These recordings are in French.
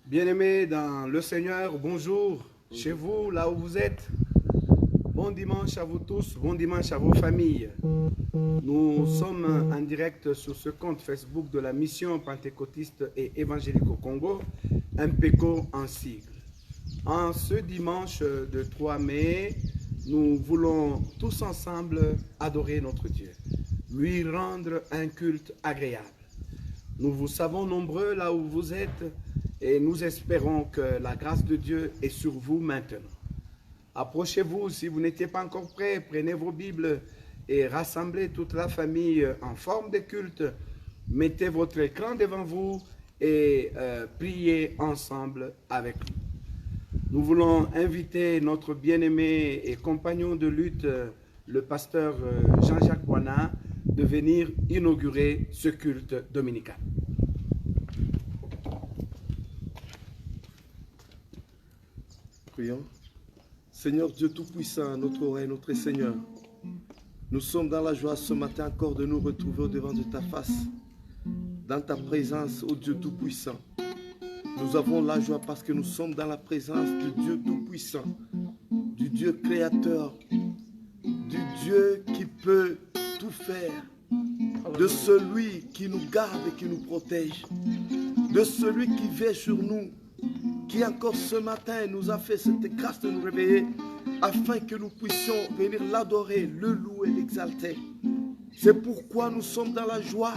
Bien-aimés dans le Seigneur, bonjour chez vous, là où vous êtes. Bon dimanche à vous tous, bon dimanche à vos familles. Nous sommes en direct sur ce compte Facebook de la Mission Pentecôtiste et Évangélique au Congo, MPECO en sigle. En ce dimanche de 3 mai, nous voulons tous ensemble adorer notre Dieu, lui rendre un culte agréable. Nous vous savons nombreux là où vous êtes et nous espérons que la grâce de Dieu est sur vous maintenant. Approchez-vous si vous n'étiez pas encore prêts, prenez vos Bibles et rassemblez toute la famille en forme de culte. Mettez votre écran devant vous et priez ensemble avec nous. Nous voulons inviter notre bien-aimé et compagnon de lutte, le pasteur Jean-Jacques Boina, de venir inaugurer ce culte dominical. Prions. Seigneur Dieu Tout-Puissant, notre Roi, notre Seigneur, nous sommes dans la joie ce matin encore de nous retrouver au-devant de ta face, dans ta présence, ô Dieu Tout-Puissant. Nous avons la joie parce que nous sommes dans la présence du Dieu Tout-Puissant, du Dieu Créateur, du Dieu qui peut tout faire, de celui qui nous garde et qui nous protège, de celui qui veille sur nous, qui encore ce matin nous a fait cette grâce de nous réveiller afin que nous puissions venir l'adorer, le louer, l'exalter. C'est pourquoi nous sommes dans la joie.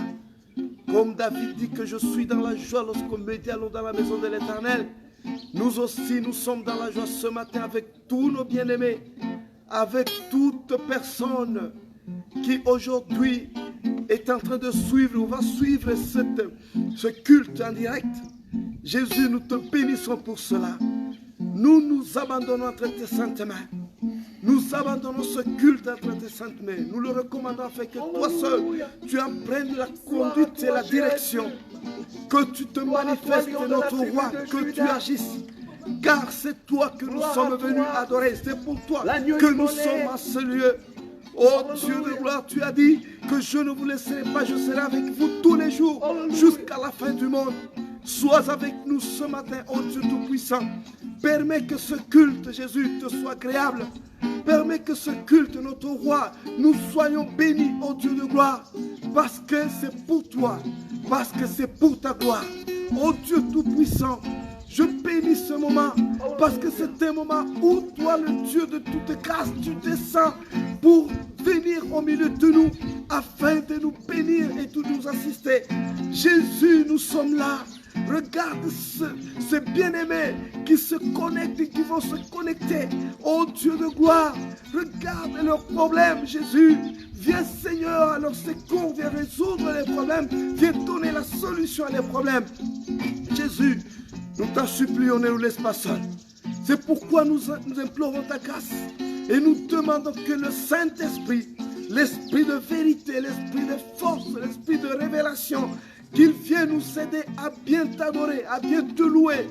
Comme David dit que je suis dans la joie lorsque nous allons dans la maison de l'Éternel, nous aussi nous sommes dans la joie ce matin avec tous nos bien-aimés, avec toute personne qui aujourd'hui est en train de suivre ou va suivre ce culte en direct. Jésus, nous te bénissons pour cela. Nous nous abandonnons entre tes saintes mains. Nous abandonnons ce culte entre tes saintes mains. Nous le recommandons afin que toi seul, tu en prennes la conduite et la direction. Que tu te manifestes, notre roi, que tu agisses. Car c'est toi que nous sommes venus adorer. C'est pour toi que nous sommes à ce lieu. Oh Dieu de gloire, tu as dit que je ne vous laisserai pas, je serai avec vous tous les jours jusqu'à la fin du monde. Sois avec nous ce matin, oh Dieu Tout-Puissant. Permets que ce culte, Jésus, te soit agréable. Permets que ce culte, notre roi, nous soyons bénis, oh Dieu de gloire. Parce que c'est pour toi, parce que c'est pour ta gloire. Oh Dieu Tout-Puissant, je bénis ce moment, parce que c'est un moment où toi, le Dieu de toute grâce, tu descends pour venir au milieu de nous, afin de nous bénir et de nous assister. Jésus, nous sommes là. Regarde ces bien-aimés qui se connectent et qui vont se connecter. Oh Dieu de gloire, regarde leurs problèmes, Jésus. Viens Seigneur à leur secours, viens résoudre les problèmes, viens donner la solution à les problèmes. Jésus, nous t'en supplions, ne nous laisse pas seuls. C'est pourquoi nous implorons ta grâce et nous demandons que le Saint-Esprit, l'Esprit de vérité, l'Esprit de force, l'Esprit de révélation, qu'il vienne nous aider à bien t'adorer, à bien te louer.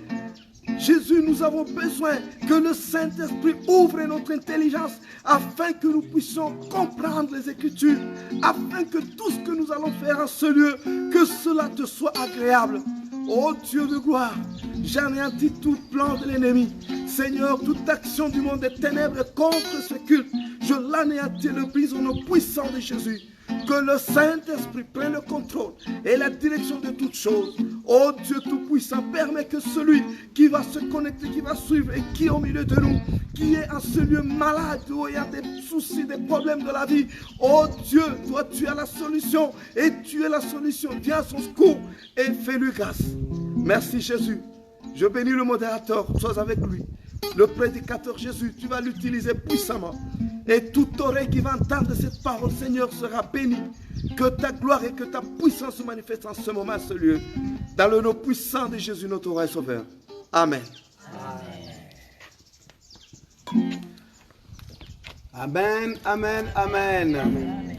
Jésus, nous avons besoin que le Saint-Esprit ouvre notre intelligence afin que nous puissions comprendre les Écritures, afin que tout ce que nous allons faire en ce lieu, que cela te soit agréable. Oh Dieu de gloire, j'anéantis tout plan de l'ennemi. Seigneur, toute action du monde des ténèbres contre ce culte, je l'anéantis, le brise au nom puissant de Jésus. Que le Saint-Esprit prenne le contrôle et la direction de toutes choses. Oh Dieu Tout-Puissant, permets que celui qui va se connecter, qui va suivre et qui est au milieu de nous, qui est en ce lieu malade où il y a des soucis, des problèmes de la vie. Oh Dieu, toi tu as la solution et tu es la solution. Viens à son secours et fais-lui grâce. Merci Jésus. Je bénis le modérateur, sois avec lui. Le prédicateur Jésus, tu vas l'utiliser puissamment. Et toute oreille qui va entendre cette parole, Seigneur, sera bénie. Que ta gloire et que ta puissance se manifestent en ce moment, à ce lieu. Dans le nom puissant de Jésus, notre roi et sauveur. Amen. Amen, amen, amen.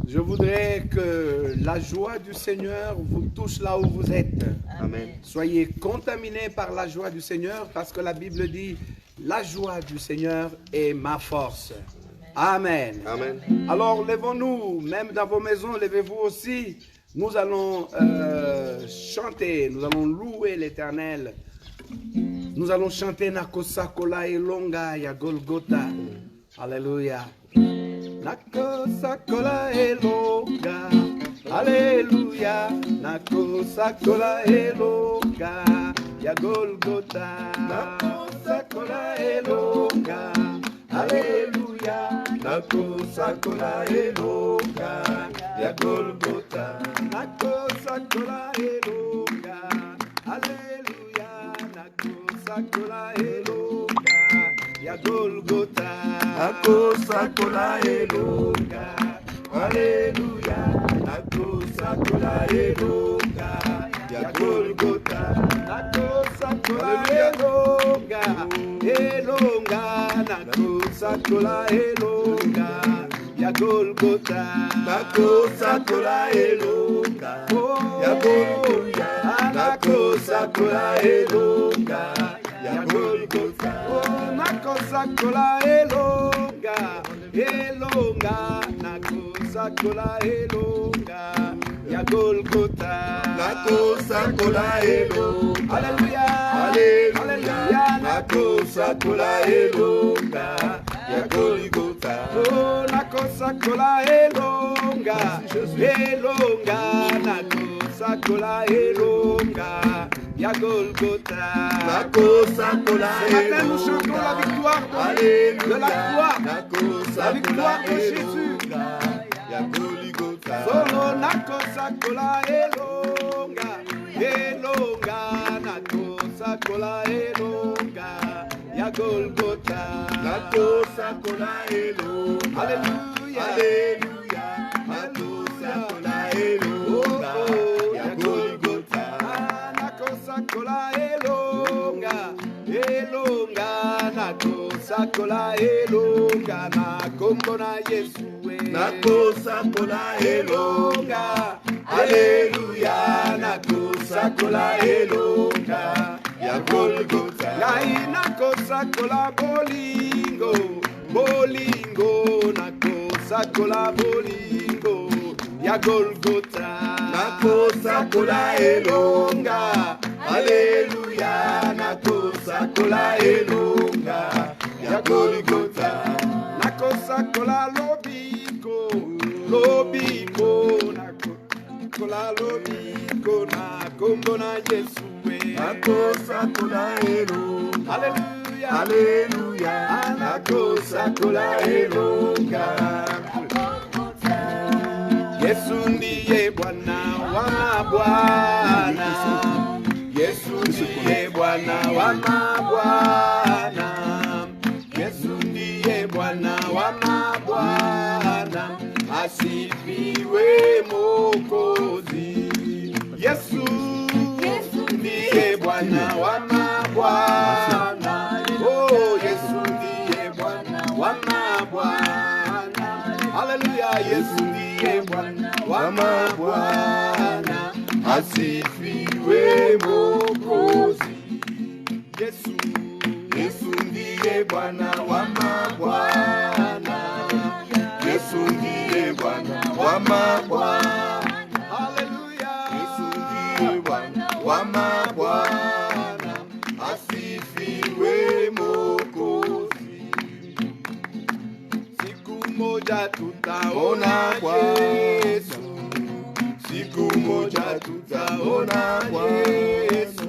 Je voudrais que la joie du Seigneur vous touche là où vous êtes. Amen. Soyez contaminés par la joie du Seigneur parce que la Bible dit « La joie du Seigneur est ma force ». Amen. Amen. Alors levons-nous, même dans vos maisons, levez-vous aussi Nous allons chanter, nous allons louer l'Éternel. Nous allons chanter Nakosakola Elonga ya Golgotha. Alléluia. Nakosakola Elonga. Alléluia. Nakosakola Elonga ya Golgotha. Nakosakola Elonga. Alléluia. Nakosakola Elonga ya Golgotha. Nakosakola Elonga. Alléluia. Nakosakola Elonga ya Golgotha. Nakosakola Elonga. Alléluia. Nakosakola Elonga ya Golgotha. Nakosakola Elonga. Elonga. Nakosakola Elonga ya Golgotha. Nakosakola Elonga ya Golgotha. Nakosakola Elonga ya Golgotha. Nakosakola Elonga. Elonga. Nakosakola Elonga ya Golgotha. Nakosakola Elonga. Alléluia. Alléluia. Nakosakola Elonga ya Golgotha. Oh, Nakosakola Elonga. Elonga. Nakosakola Elonga ya Golgotha. Nakosakola Elonga. Nous chantons la victoire de la croix. La victoire de Jésus. Solo Nakosakola Elonga. Elonga. Nakosakola Elonga ya Golgotha. Nakosakola Elonga. Alléluia. Alléluia. Nakosakola Elonga ya Golgotha. Nakosakola Elonga. Elonga. Nakosakola Elonga na kombo na Yesu. Nakosakola Elonga. Alléluia. Nakosakola Elonga ya Golgotha. Ngai nakosakola bolingo. Bolingo. Nakosakola bolingo ya Golgotha. Nakosakola Elonga. Alléluia. Nakosakola Elonga ya Golgotha. Nakosakola lobiko. Lobiko. Nakosakola lobiko na kombo na Yesu. Nakosakola Elonga. Alléluia. Alléluia. Nakosakola Elonga. Yesu ndiye Bwana wa mabwana. Yesu ndiye Bwana wa mabwana. Yesu ndiye Bwana wa mabwana. Asifiwe Mwokozi. Yesu ndiye Bwana wa mabwana. Oh, Yesu ndiye Bwana wa mabwana. Haleluya. Yesu ndiye Bwana wa mabwana. Asifiwe Mwokozi. Yesu ndiye Bwana wa mabwana. Yesu ndiye Bwana wa mabwana. Haleluya. Yesu ndiye Bwana wa mabwana. Asifiwe Mwokozi. Siku moja tutaona Yesu. Siku moja tutaona Yesu.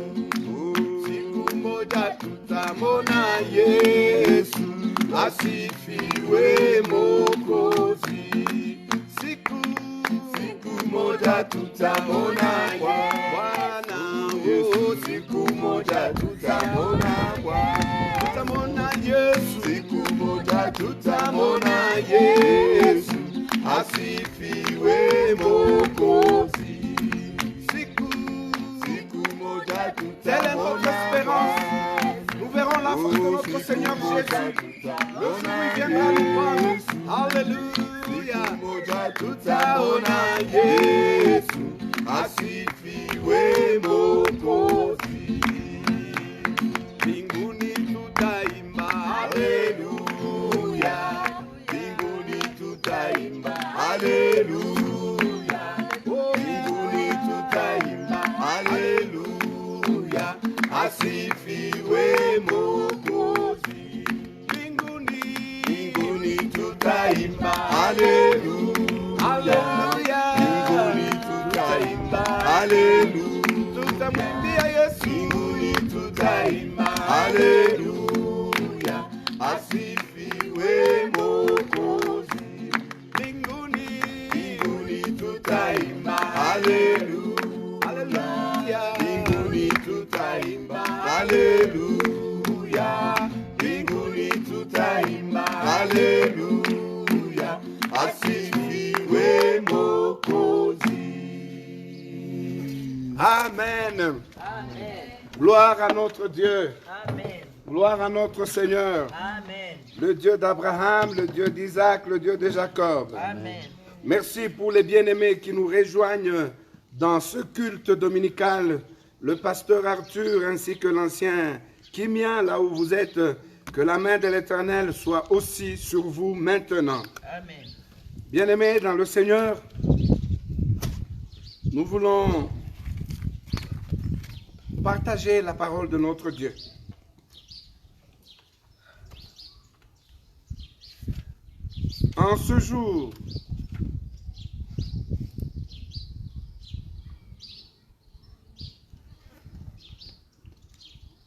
Siku moja tutamona Yesu. Asifiwe Mwokozi. Siku moja tutamona Bwana. Oh, siku moja tutamona Bwana. Tutamona Yesu. Siku moja tutamona Yesu. Asifiwe Mwokozi. Siku moja tutamona. Telle est notre espérance. Nous verrons la force de notre Seigneur Jésus. Le jour où il viendra nous prendre. Alléluia. Siku moja tutaona Yesu. Asifiwe Mwokozi. Mbinguni tutaimba. Haleluya. Mbinguni tutaimba. Haleluya. Oh, mbinguni Haleluya, asifiwe Mwokozi. Mbinguni tutaimba haleluya, haleluya. Mbinguni tutaimba haleluya, tutamwimbia Yesu. Mbinguni tutaimba haleluya, asifiwe Mwokozi. Mbinguni tutaimba haleluya, haleluya. Mbinguni tutaimba haleluya, mbinguni tutaimba haleluya, asifiwe Mwokozi. Amen. Amen. Gloire à notre Dieu. Amen. Gloire à notre Seigneur. Amen. Le Dieu d'Abraham, le Dieu d'Isaac, le Dieu de Jacob. Amen. Merci pour les bien-aimés qui nous rejoignent dans ce culte dominical. Le pasteur Arthur ainsi que l'ancien Kimia, là où vous êtes, que la main de l'Éternel soit aussi sur vous maintenant. Amen. Bien-aimés dans le Seigneur, nous voulons partager la parole de notre Dieu. En ce jour,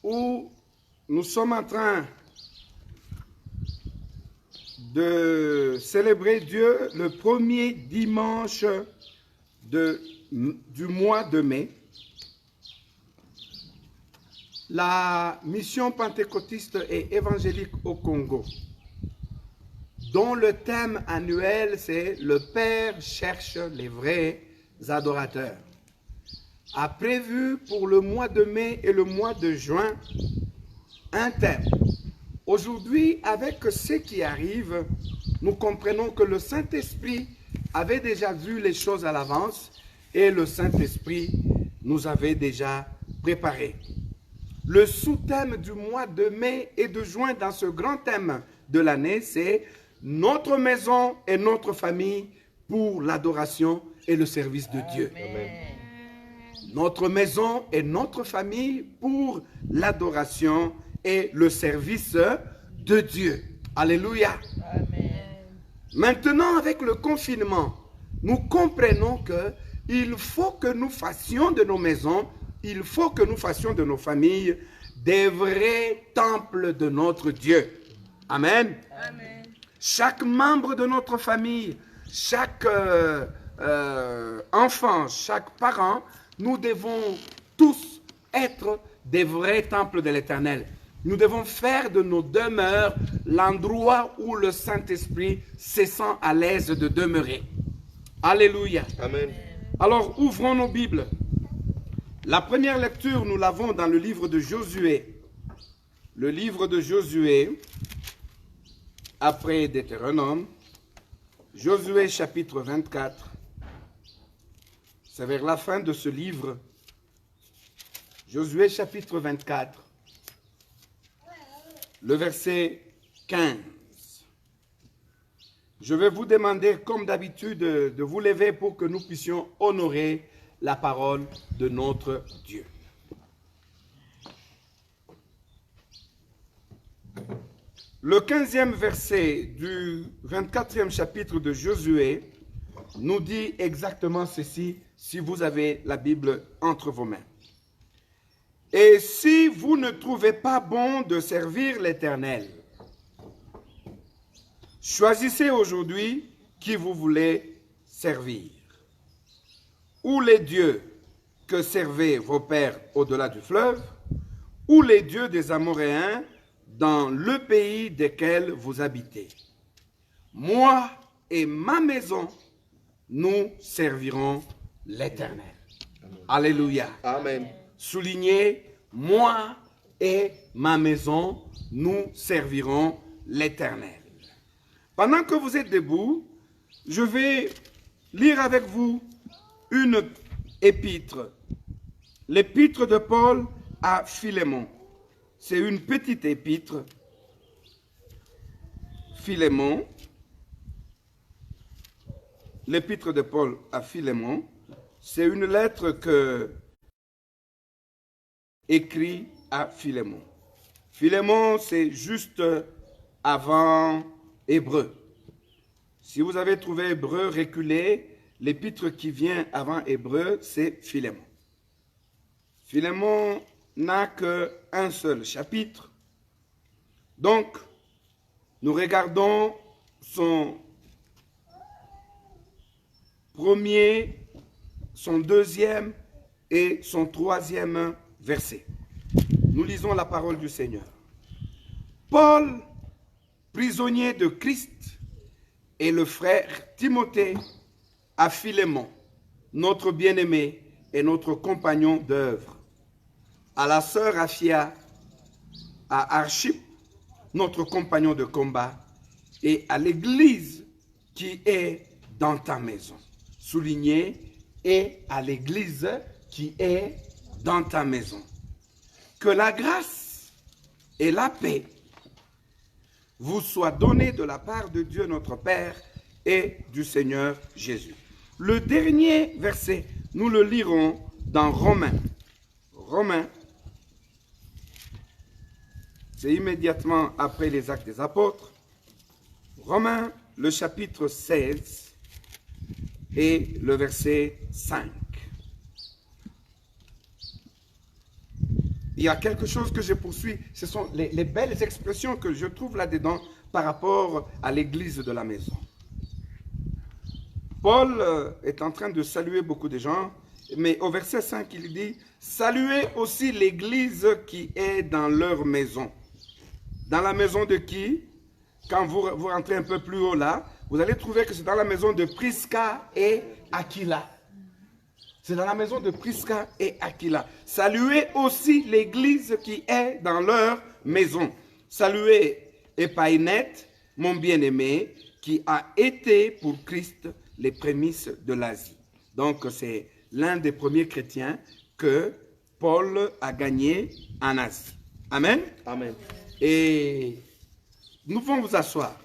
où nous sommes en train de célébrer Dieu le premier dimanche du mois de mai, la mission pentecôtiste et évangélique au Congo, dont le thème annuel c'est « Le Père cherche les vrais adorateurs », a prévu pour le mois de mai et le mois de juin un thème. Aujourd'hui, avec ce qui arrive, nous comprenons que le Saint-Esprit avait déjà vu les choses à l'avance et le Saint-Esprit nous avait déjà préparé. Le sous-thème du mois de mai et de juin dans ce grand thème de l'année, c'est « Notre maison et notre famille pour l'adoration et le service de Dieu ». Notre maison et notre famille pour l'adoration et le service de Dieu. Alléluia. Amen. Maintenant, avec le confinement, nous comprenons qu'il faut que nous fassions de nos maisons, il faut que nous fassions de nos familles des vrais temples de notre Dieu. Amen. Amen. Chaque membre de notre famille, chaque enfant, chaque parent, nous devons tous être des vrais temples de l'Éternel. Nous devons faire de nos demeures l'endroit où le Saint-Esprit se sent à l'aise de demeurer. Alléluia. Amen. Alors, ouvrons nos Bibles. La première lecture, nous l'avons dans le livre de Josué. Le livre de Josué, après Deutéronome. Josué chapitre 24. C'est vers la fin de ce livre. Josué chapitre 24. Le verset 15. Je vais vous demander, comme d'habitude, de vous lever pour que nous puissions honorer la parole de notre Dieu. Le 15e verset du 24e chapitre de Josué nous dit exactement ceci, si vous avez la Bible entre vos mains. Et si vous ne trouvez pas bon de servir l'Éternel, choisissez aujourd'hui qui vous voulez servir. Ou les dieux que servaient vos pères au-delà du fleuve, ou les dieux des Amoréens dans le pays desquels vous habitez. Moi et ma maison, nous servirons l'Éternel. Alléluia. Amen. Soulignez, moi et ma maison, nous servirons l'Éternel. Pendant que vous êtes debout, je vais lire avec vous une épître. L'épître de Paul à Philémon. C'est une petite épître. Philémon. L'épître de Paul à Philémon. C'est une lettre que écrit à Philémon. Philémon, c'est juste avant Hébreu. Si vous avez trouvé Hébreu reculé, l'épître qui vient avant Hébreu, c'est Philémon. Philémon n'a qu'un seul chapitre. Donc, nous regardons son premier, son deuxième et son troisième verset. Nous lisons la parole du Seigneur. Paul, prisonnier de Christ, et le frère Timothée à Philémon, notre bien-aimé et notre compagnon d'œuvre, à la sœur Aphia, à Archip, notre compagnon de combat, et à l'église qui est dans ta maison. Souligné, et à l'église qui est dans ta maison. Que la grâce et la paix vous soient données de la part de Dieu notre Père et du Seigneur Jésus. Le dernier verset, nous le lirons dans Romains. Romains, c'est immédiatement après les Actes des Apôtres. Romains, le chapitre 16 et le verset 5. Il y a quelque chose que je poursuis, ce sont les belles expressions que je trouve là-dedans par rapport à l'église de la maison. Paul est en train de saluer beaucoup de gens, mais au verset 5, il dit « Saluez aussi l'église qui est dans leur maison. » Dans la maison de qui? Quand vous rentrez un peu plus haut là, vous allez trouver que c'est dans la maison de Prisca et Aquila. C'est dans la maison de Prisca et Aquila. Saluez aussi l'église qui est dans leur maison. Saluez Épaïnette, mon bien-aimé, qui a été pour Christ les prémices de l'Asie. Donc c'est l'un des premiers chrétiens que Paul a gagné en Asie. Amen. Amen. Et nous pouvons vous asseoir.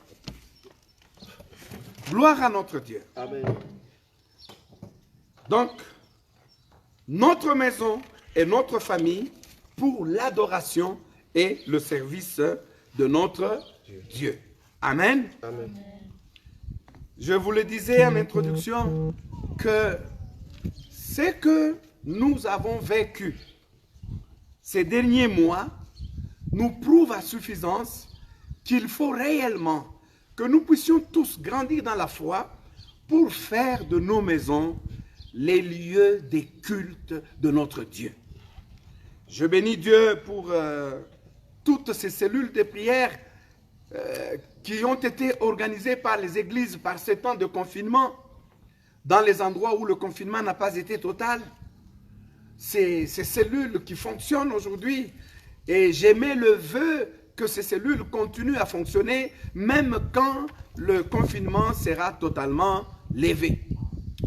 Gloire à notre Dieu. Amen. Donc, notre maison et notre famille pour l'adoration et le service de notre Dieu. Amen. Amen. Je vous le disais en introduction que ce que nous avons vécu ces derniers mois nous prouve à suffisance qu'il faut réellement que nous puissions tous grandir dans la foi pour faire de nos maisons les lieux des cultes de notre Dieu. Je bénis Dieu pour toutes ces cellules de prière qui ont été organisées par les églises par ces temps de confinement, dans les endroits où le confinement n'a pas été total. Ces cellules qui fonctionnent aujourd'hui, et j'émets le vœu que ces cellules continuent à fonctionner même quand le confinement sera totalement levé.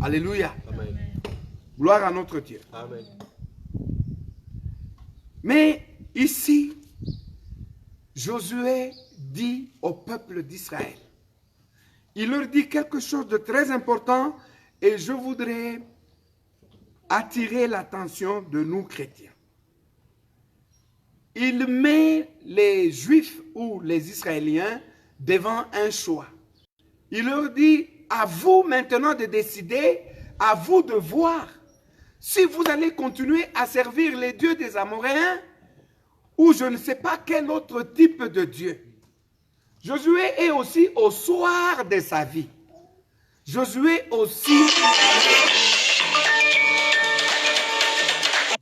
Alléluia. Amen. Gloire à notre Dieu. Amen. Mais ici, Josué dit au peuple d'Israël, il leur dit quelque chose de très important et je voudrais attirer l'attention de nous chrétiens. Il met les Juifs ou les Israéliens devant un choix. Il leur dit, à vous maintenant de décider, à vous de voir si vous allez continuer à servir les dieux des Amoréens ou je ne sais pas quel autre type de Dieu. Josué est aussi au soir de sa vie. Josué aussi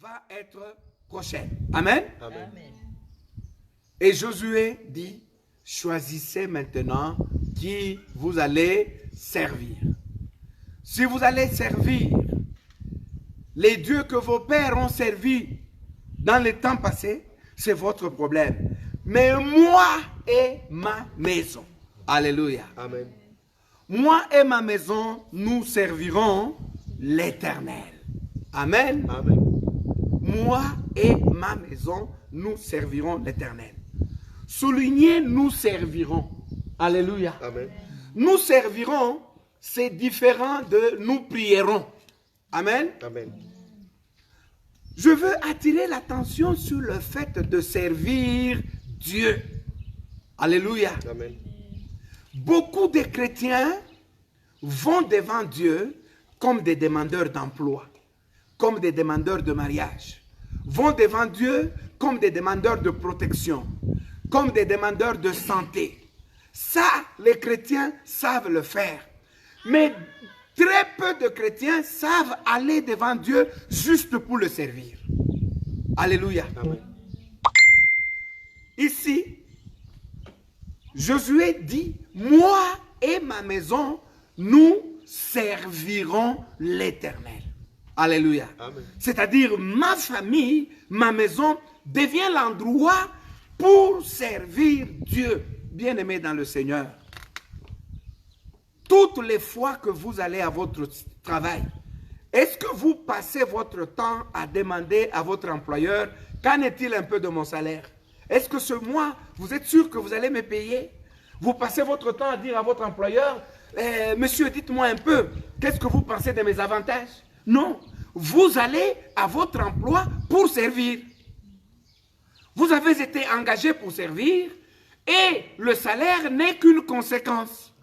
va être prochain. Amen. Amen. Et Josué dit, choisissez maintenant qui vous allez servir. Si vous allez servir les dieux que vos pères ont servis dans les temps passés, c'est votre problème. Mais moi et ma maison, alléluia. Amen. Moi et ma maison, nous servirons l'Éternel. Amen. Amen. Moi et ma maison, nous servirons l'Éternel. Soulignez, nous servirons. Alléluia. Amen. Nous servirons, c'est différent de nous prierons. Amen. Amen. Je veux attirer l'attention sur le fait de servir Dieu. Alléluia. Amen. Beaucoup de chrétiens vont devant Dieu comme des demandeurs d'emploi, comme des demandeurs de mariage, vont devant Dieu comme des demandeurs de protection, comme des demandeurs de santé. Ça, les chrétiens savent le faire. Mais très peu de chrétiens savent aller devant Dieu juste pour le servir. Alléluia. Amen. Ici, Josué dit, moi et ma maison, nous servirons l'Éternel. Alléluia. C'est-à-dire, ma famille, ma maison devient l'endroit pour servir Dieu. Bien-aimé dans le Seigneur, toutes les fois que vous allez à votre travail, est-ce que vous passez votre temps à demander à votre employeur, qu'en est-il un peu de mon salaire? Est-ce que ce mois, vous êtes sûr que vous allez me payer? Vous passez votre temps à dire à votre employeur, monsieur, dites-moi un peu, qu'est-ce que vous pensez de mes avantages? Non, vous allez à votre emploi pour servir. Vous avez été engagé pour servir et le salaire n'est qu'une conséquence.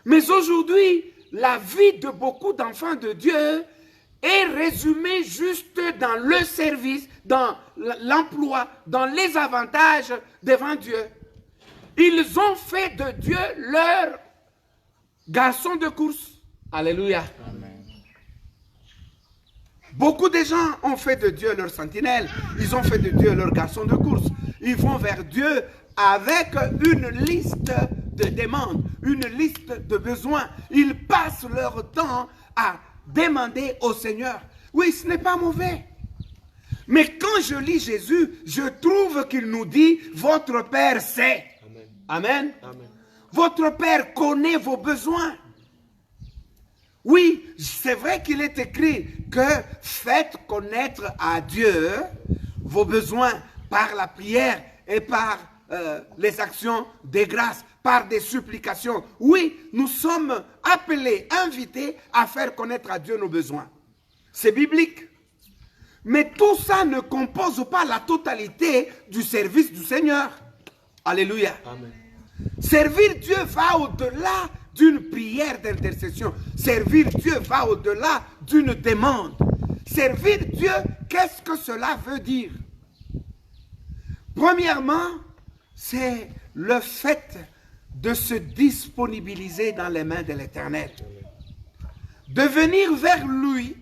Mais aujourd'hui, la vie de beaucoup d'enfants de Dieu est résumée juste dans le service, dans l'emploi, dans les avantages devant Dieu. Ils ont fait de Dieu leur garçon de course. Alléluia. Amen. Beaucoup de gens ont fait de Dieu leur sentinelle. Ils ont fait de Dieu leur garçon de course. Ils vont vers Dieu avec une liste de demandes, une liste de besoins. Ils passent leur temps à demander au Seigneur. Oui, ce n'est pas mauvais. Mais quand je lis Jésus, je trouve qu'il nous dit, votre Père sait. Amen. Amen. Votre Père connaît vos besoins. Oui, c'est vrai qu'il est écrit que faites connaître à Dieu vos besoins par la prière et par les actions de grâce, par des supplications. Oui, nous sommes appelés, invités à faire connaître à Dieu nos besoins. C'est biblique. Mais tout ça ne compose pas la totalité du service du Seigneur. Alléluia. Amen. Servir Dieu va au-delà d'une prière d'intercession. Servir Dieu va au-delà d'une demande. Servir Dieu, qu'est-ce que cela veut dire? Premièrement, c'est le fait de se disponibiliser dans les mains de l'Éternel. De venir vers lui,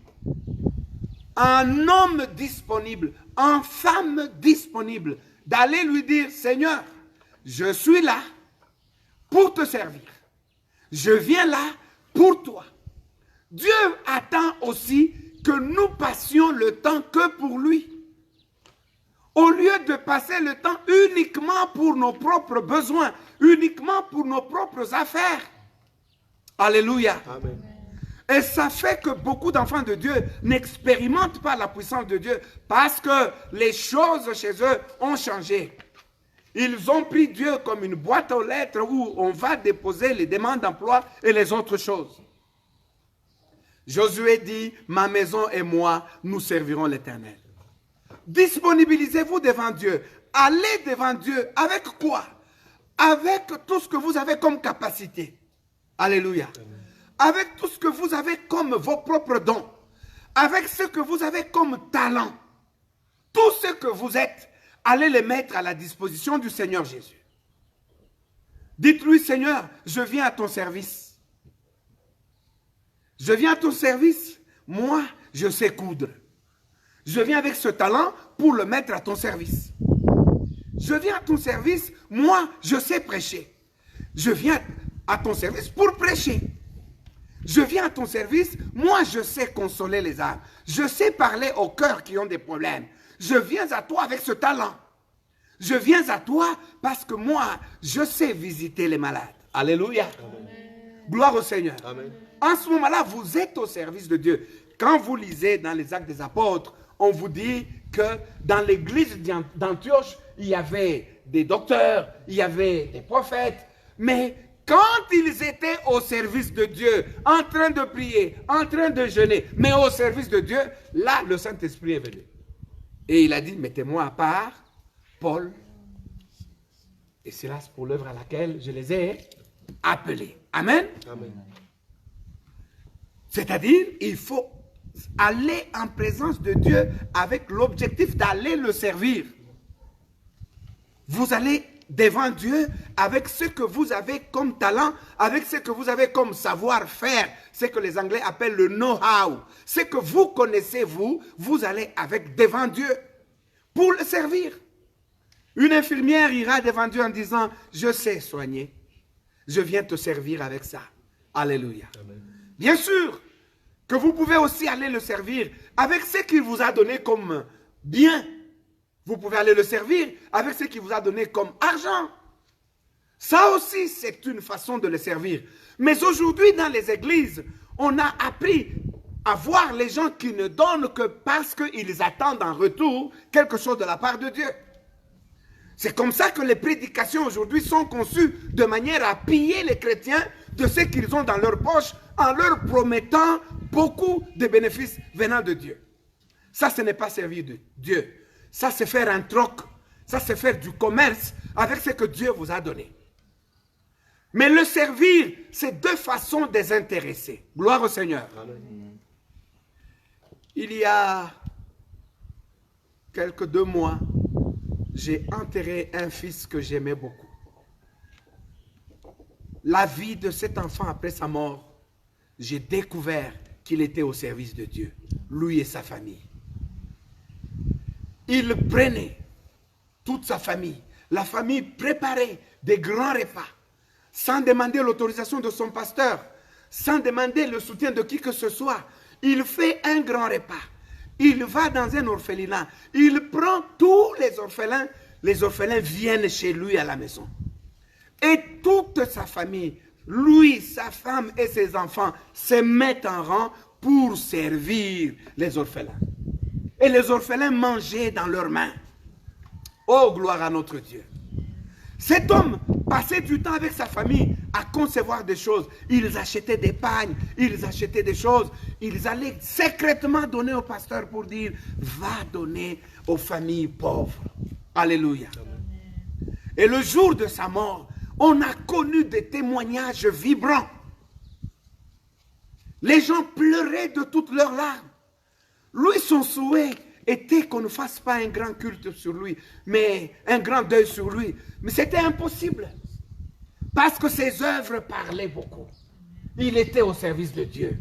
un homme disponible, en femme disponible, d'aller lui dire, Seigneur, je suis là pour te servir. Je viens là pour toi. Dieu attend aussi que nous passions le temps que pour lui. Au lieu de passer le temps uniquement pour nos propres besoins, uniquement pour nos propres affaires. Alléluia. Amen. Et ça fait que beaucoup d'enfants de Dieu n'expérimentent pas la puissance de Dieu parce que les choses chez eux ont changé. Ils ont pris Dieu comme une boîte aux lettres où on va déposer les demandes d'emploi et les autres choses. Josué dit, ma maison et moi, nous servirons l'Éternel. Disponibilisez-vous devant Dieu. Allez devant Dieu. Avec quoi? Avec tout ce que vous avez comme capacité. Alléluia. Amen. Avec tout ce que vous avez comme vos propres dons. Avec ce que vous avez comme talent. Tout ce que vous êtes, allez les mettre à la disposition du Seigneur Jésus. Dites-lui, Seigneur, je viens à ton service. Je viens à ton service. Moi, je sais coudre. Je viens avec ce talent pour le mettre à ton service. Je viens à ton service. Moi, je sais prêcher. Je viens à ton service pour prêcher. Je viens à ton service. Moi, je sais consoler les âmes. Je sais parler aux cœurs qui ont des problèmes. Je viens à toi avec ce talent. Je viens à toi parce que moi, je sais visiter les malades. Alléluia. Amen. Gloire au Seigneur. Amen. En ce moment-là, vous êtes au service de Dieu. Quand vous lisez dans les Actes des Apôtres, on vous dit que dans l'église d'Antioche, il y avait des docteurs, il y avait des prophètes, mais Quand ils étaient au service de Dieu, en train de prier, en train de jeûner, mais au service de Dieu, là, le Saint-Esprit est venu. Et il a dit, mettez-moi à part Paul et Silas pour l'œuvre à laquelle je les ai appelés. Amen. Amen. C'est-à-dire, il faut aller en présence de Dieu avec l'objectif d'aller le servir. Vous allez devant Dieu avec ce que vous avez comme talent, avec ce que vous avez comme savoir-faire, ce que les Anglais appellent le know-how. Ce que vous connaissez, vous allez avec devant Dieu pour le servir. Une infirmière ira devant Dieu en disant, je sais soigner, je viens te servir avec ça. Alléluia. Amen. Bien sûr que vous pouvez aussi aller le servir avec ce qu'il vous a donné comme bien. Vous pouvez aller le servir avec ce qu'il vous a donné comme argent. Ça aussi, c'est une façon de le servir. Mais aujourd'hui, dans les églises, on a appris à voir les gens qui ne donnent que parce qu'ils attendent en retour quelque chose de la part de Dieu. C'est comme ça que les prédications aujourd'hui sont conçues de manière à piller les chrétiens de ce qu'ils ont dans leur poche en leur promettant beaucoup de bénéfices venant de Dieu. Ça, ce n'est pas servir de Dieu. Ça, c'est faire un troc. Ça, c'est faire du commerce avec ce que Dieu vous a donné. Mais le servir, c'est deux façons désintéressées. Gloire au Seigneur. Amen. Il y a quelques 2 mois, j'ai enterré un fils que j'aimais beaucoup. La vie de cet enfant après sa mort, j'ai découvert qu'il était au service de Dieu, lui et sa famille. Il prenait toute sa famille. La famille préparait des grands repas, sans demander l'autorisation de son pasteur, sans demander le soutien de qui que ce soit. Il fait un grand repas. Il va dans un orphelinat. Il prend tous les orphelins. Les orphelins viennent chez lui à la maison. Et toute sa famille, lui, sa femme et ses enfants se mettent en rang pour servir les orphelins. Et les orphelins mangeaient dans leurs mains. Oh, gloire à notre Dieu. Cet homme passait du temps avec sa famille à concevoir des choses. Ils achetaient des pagnes, ils achetaient des choses. Ils allaient secrètement donner au pasteur pour dire, va donner aux familles pauvres. Alléluia. Et le jour de sa mort, on a connu des témoignages vibrants. Les gens pleuraient de toutes leurs larmes. Lui, son souhait était qu'on ne fasse pas un grand culte sur lui, mais un grand deuil sur lui. Mais c'était impossible. Parce que ses œuvres parlaient beaucoup. Il était au service de Dieu.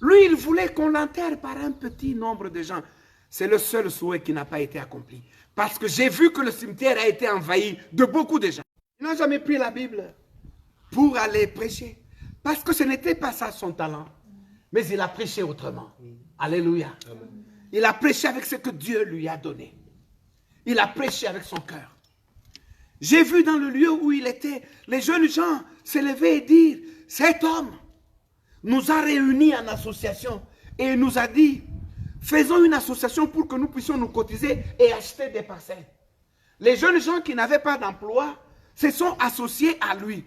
Lui, il voulait qu'on l'enterre par un petit nombre de gens. C'est le seul souhait qui n'a pas été accompli. Parce que j'ai vu que le cimetière a été envahi de beaucoup de gens. Il n'a jamais pris la Bible pour aller prêcher. Parce que ce n'était pas ça son talent. Mais il a prêché autrement. Alléluia. Amen. Il a prêché avec ce que Dieu lui a donné. Il a prêché avec son cœur. J'ai vu dans le lieu où il était, les jeunes gens s'élever et dire, cet homme nous a réunis en association et nous a dit, faisons une association pour que nous puissions nous cotiser et acheter des parcelles. Les jeunes gens qui n'avaient pas d'emploi se sont associés à lui.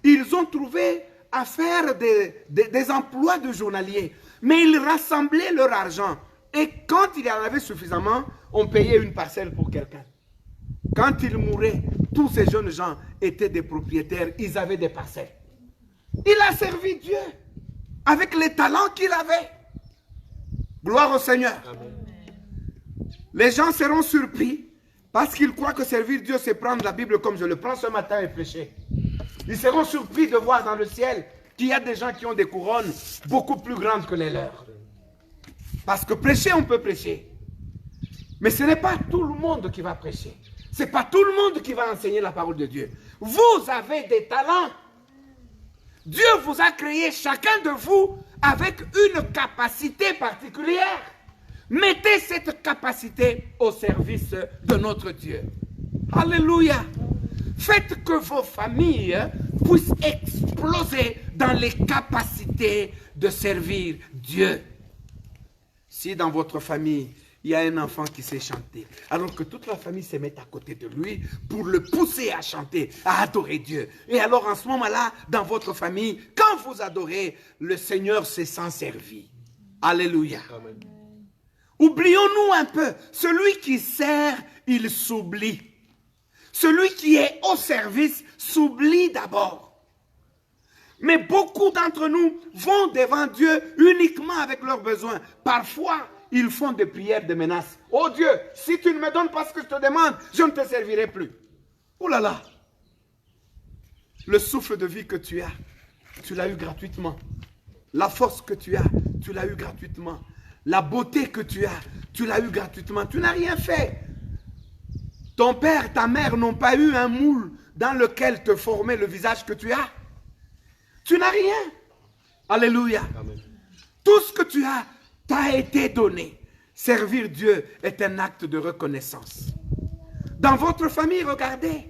Ils ont trouvé à faire des emplois de journaliers, mais ils rassemblaient leur argent. Et quand il y en avait suffisamment, on payait une parcelle pour quelqu'un. Quand il mourait, tous ces jeunes gens étaient des propriétaires, ils avaient des parcelles. Il a servi Dieu avec les talents qu'il avait. Gloire au Seigneur. Amen. Les gens seront surpris parce qu'ils croient que servir Dieu, c'est prendre la Bible comme je le prends ce matin et prêcher. Ils seront surpris de voir dans le ciel qu'il y a des gens qui ont des couronnes beaucoup plus grandes que les leurs. Parce que prêcher, on peut prêcher. Mais ce n'est pas tout le monde qui va prêcher. Ce n'est pas tout le monde qui va enseigner la parole de Dieu. Vous avez des talents. Dieu vous a créé, chacun de vous, avec une capacité particulière. Mettez cette capacité au service de notre Dieu. Alléluia. Faites que vos familles puissent exploser dans les capacités de servir Dieu. Si dans votre famille, il y a un enfant qui sait chanter. Alors que toute la famille se met à côté de lui pour le pousser à chanter, à adorer Dieu. Et alors en ce moment-là, dans votre famille, quand vous adorez, le Seigneur se sent servi. Alléluia. Amen. Oublions-nous un peu. Celui qui sert, il s'oublie. Celui qui est au service s'oublie d'abord. Mais beaucoup d'entre nous vont devant Dieu uniquement avec leurs besoins. Parfois, ils font des prières de menaces. Oh Dieu, si tu ne me donnes pas ce que je te demande, je ne te servirai plus. Oh là là. Le souffle de vie que tu l'as eu gratuitement. La force que tu l'as eu gratuitement. La beauté que tu l'as eu gratuitement. Tu n'as rien fait. Ton père, ta mère n'ont pas eu un moule dans lequel te former le visage que tu as. Tu n'as rien. Alléluia. Amen. Tout ce que tu as t'a été donné. Servir Dieu est un acte de reconnaissance. Dans votre famille, regardez.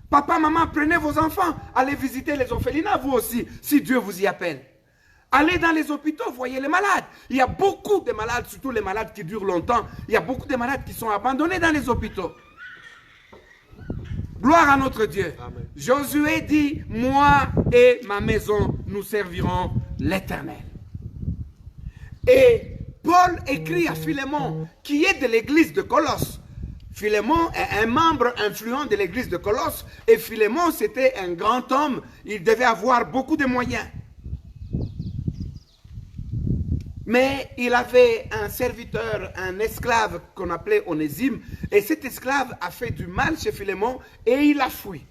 Papa, maman, prenez vos enfants. Allez visiter les orphelinats, vous aussi, si Dieu vous y appelle. Allez dans les hôpitaux, voyez les malades. Il y a beaucoup de malades, surtout les malades qui durent longtemps. Il y a beaucoup de malades qui sont abandonnés dans les hôpitaux. Gloire à notre Dieu. Amen. Josué dit, moi et ma maison, nous servirons l'Éternel. Et Paul écrit à Philémon, qui est de l'église de Colosse. Philémon est un membre influent de l'église de Colosse. Et Philémon, c'était un grand homme. Il devait avoir beaucoup de moyens. Mais il avait un serviteur, un esclave qu'on appelait Onésime. Et cet esclave a fait du mal chez Philémon et il a fui.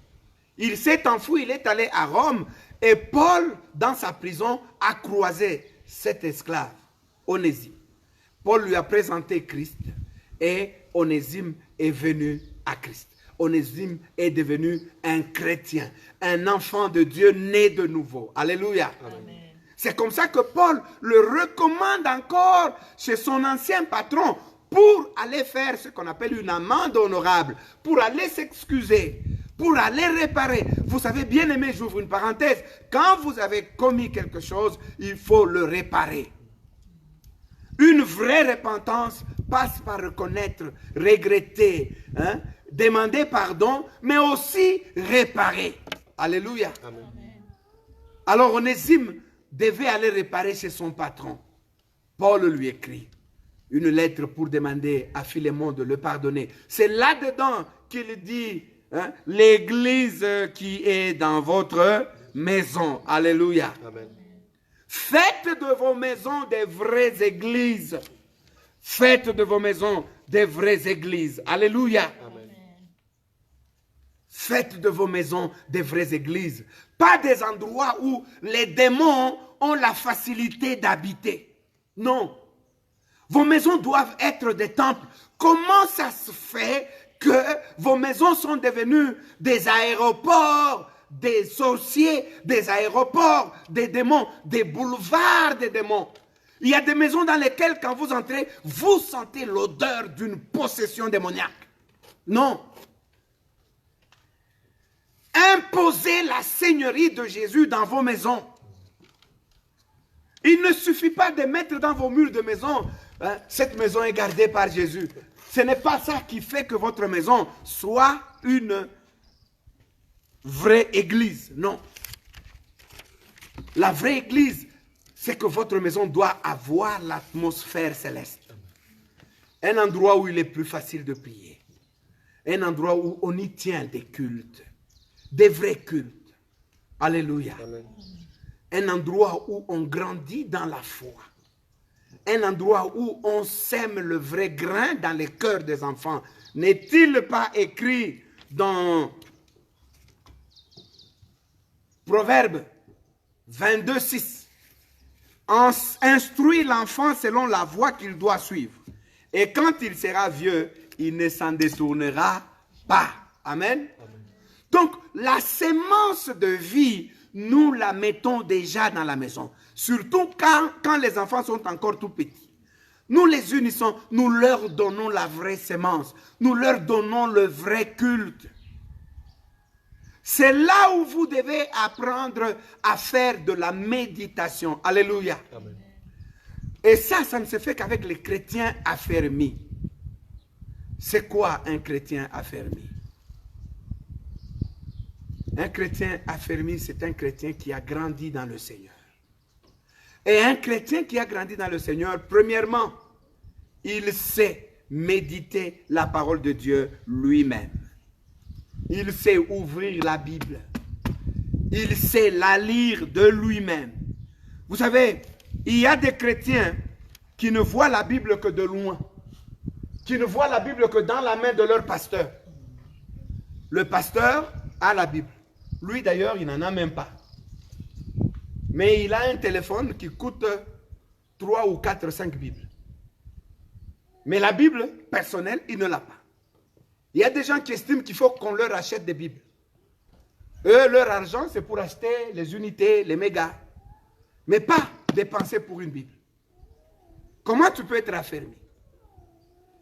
Il s'est enfui, il est allé à Rome. Et Paul, dans sa prison, a croisé cet esclave, Onésime. Paul lui a présenté Christ et Onésime est venu à Christ. Onésime est devenu un chrétien, un enfant de Dieu né de nouveau. Alléluia. Amen. C'est comme ça que Paul le recommande encore chez son ancien patron pour aller faire ce qu'on appelle une amende honorable, pour aller s'excuser, pour aller réparer. Vous savez, bien aimé, j'ouvre une parenthèse, quand vous avez commis quelque chose, il faut le réparer. Une vraie repentance passe par reconnaître, regretter, demander pardon, mais aussi réparer. Alléluia. Amen. Alors Onésime devait aller réparer chez son patron. Paul lui écrit une lettre pour demander à Philémon de le pardonner. C'est là-dedans qu'il dit, l'église qui est dans votre maison. Alléluia. Amen. Faites de vos maisons des vraies églises. Faites de vos maisons des vraies églises. Alléluia. Amen. Faites de vos maisons des vraies églises. Pas des endroits où les démons ont la facilité d'habiter. Non. Vos maisons doivent être des temples. Comment ça se fait que vos maisons sont devenues des aéroports, des sorciers, des aéroports, des démons, des boulevards des démons? Il y a des maisons dans lesquelles, quand vous entrez, vous sentez l'odeur d'une possession démoniaque. Non. Imposez la seigneurie de Jésus dans vos maisons. Il ne suffit pas de mettre dans vos murs de maison, cette maison est gardée par Jésus. Ce n'est pas ça qui fait que votre maison soit une vraie église. Non. La vraie église, c'est que votre maison doit avoir l'atmosphère céleste. Un endroit où il est plus facile de prier. Un endroit où on y tient des cultes. Des vrais cultes. Alléluia. Amen. Un endroit où on grandit dans la foi. Un endroit où on sème le vrai grain dans les cœurs des enfants. N'est-il pas écrit dans Proverbe 22:6 ? Instruis l'enfant selon la voie qu'il doit suivre. Et quand il sera vieux, il ne s'en détournera pas. Amen. Amen. Donc, la sémence de vie, nous la mettons déjà dans la maison. Surtout quand les enfants sont encore tout petits. Nous les unissons, nous leur donnons la vraie sémence. Nous leur donnons le vrai culte. C'est là où vous devez apprendre à faire de la méditation. Alléluia. Amen. Et ça ne se fait qu'avec les chrétiens affermis. C'est quoi un chrétien affermi? Un chrétien affermi, c'est un chrétien qui a grandi dans le Seigneur. Et un chrétien qui a grandi dans le Seigneur, premièrement, il sait méditer la parole de Dieu lui-même. Il sait ouvrir la Bible. Il sait la lire de lui-même. Vous savez, il y a des chrétiens qui ne voient la Bible que de loin, qui ne voient la Bible que dans la main de leur pasteur. Le pasteur a la Bible. Lui d'ailleurs, il n'en a même pas. Mais il a un téléphone qui coûte 3 ou 4, 5 Bibles. Mais la Bible personnelle, il ne l'a pas. Il y a des gens qui estiment qu'il faut qu'on leur achète des Bibles. Eux, leur argent, c'est pour acheter les unités, les mégas. Mais pas dépenser pour une Bible. Comment tu peux être affermi?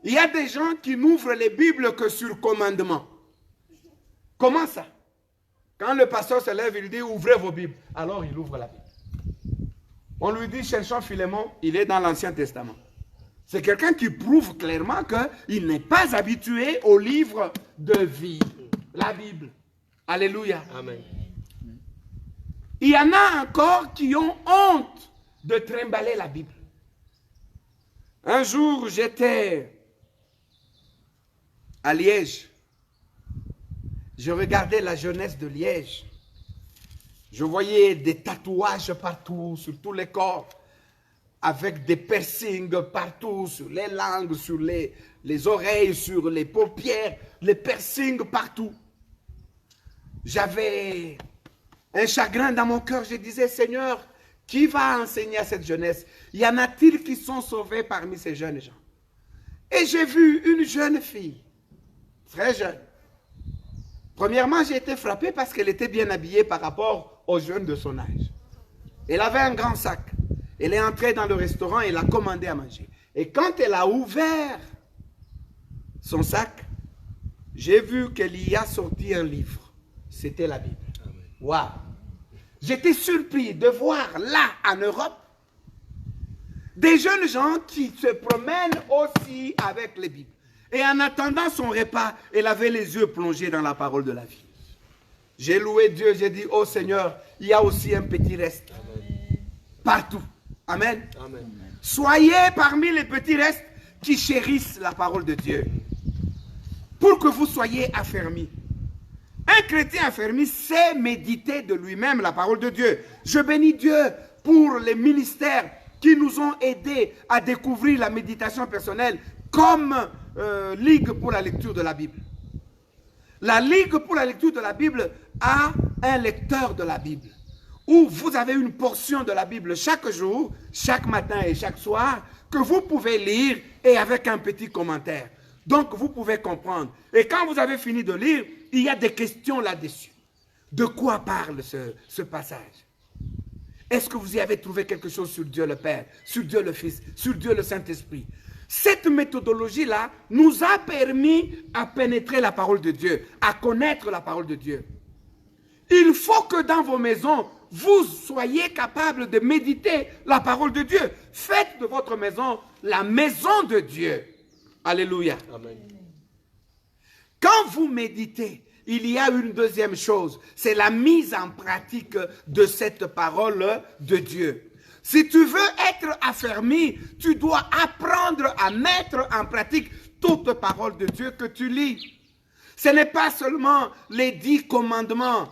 Il y a des gens qui n'ouvrent les Bibles que sur commandement. Comment ça? Quand le pasteur se lève, il dit « Ouvrez vos Bibles ». Alors il ouvre la Bible. On lui dit « Cherchons Philémon », il est dans l'Ancien Testament. C'est quelqu'un qui prouve clairement qu'il n'est pas habitué au livre de vie, la Bible. Alléluia. Amen. Il y en a encore qui ont honte de trimballer la Bible. Un jour, j'étais à Liège. Je regardais la jeunesse de Liège. Je voyais des tatouages partout, sur tous les corps, avec des piercings partout, sur les langues, sur les oreilles, sur les paupières, les piercings partout. J'avais un chagrin dans mon cœur. Je disais, Seigneur, qui va enseigner à cette jeunesse? Y en a-t-il qui sont sauvés parmi ces jeunes gens? Et j'ai vu une jeune fille, très jeune. Premièrement, j'ai été frappé parce qu'elle était bien habillée par rapport aux jeunes de son âge. Elle avait un grand sac. Elle est entrée dans le restaurant et elle a commandé à manger. Et quand elle a ouvert son sac, j'ai vu qu'elle y a sorti un livre. C'était la Bible. Waouh! J'étais surpris de voir là, en Europe, des jeunes gens qui se promènent aussi avec les Bibles. Et en attendant son repas, elle avait les yeux plongés dans la parole de la vie. J'ai loué Dieu, j'ai dit, oh Seigneur, il y a aussi un petit reste. Amen. Partout. Amen. Amen. Soyez parmi les petits restes qui chérissent la parole de Dieu. Pour que vous soyez affermis. Un chrétien affermi sait méditer de lui-même la parole de Dieu. Je bénis Dieu pour les ministères qui nous ont aidés à découvrir la méditation personnelle comme Ligue pour la lecture de la Bible. La Ligue pour la lecture de la Bible a un lecteur de la Bible, où vous avez une portion de la Bible chaque jour, chaque matin et chaque soir, que vous pouvez lire et avec un petit commentaire. Donc vous pouvez comprendre. Et quand vous avez fini de lire, il y a des questions là-dessus. De quoi parle ce passage? Est-ce que vous y avez trouvé quelque chose sur Dieu le Père, sur Dieu le Fils, sur Dieu le Saint-Esprit? Cette méthodologie-là nous a permis à pénétrer la parole de Dieu, à connaître la parole de Dieu. Il faut que dans vos maisons, vous soyez capables de méditer la parole de Dieu. Faites de votre maison la maison de Dieu. Alléluia. Amen. Quand vous méditez, il y a une deuxième chose, c'est la mise en pratique de cette parole de Dieu. Si tu veux être affermi, tu dois apprendre à mettre en pratique toute parole de Dieu que tu lis. Ce n'est pas seulement les 10 commandements.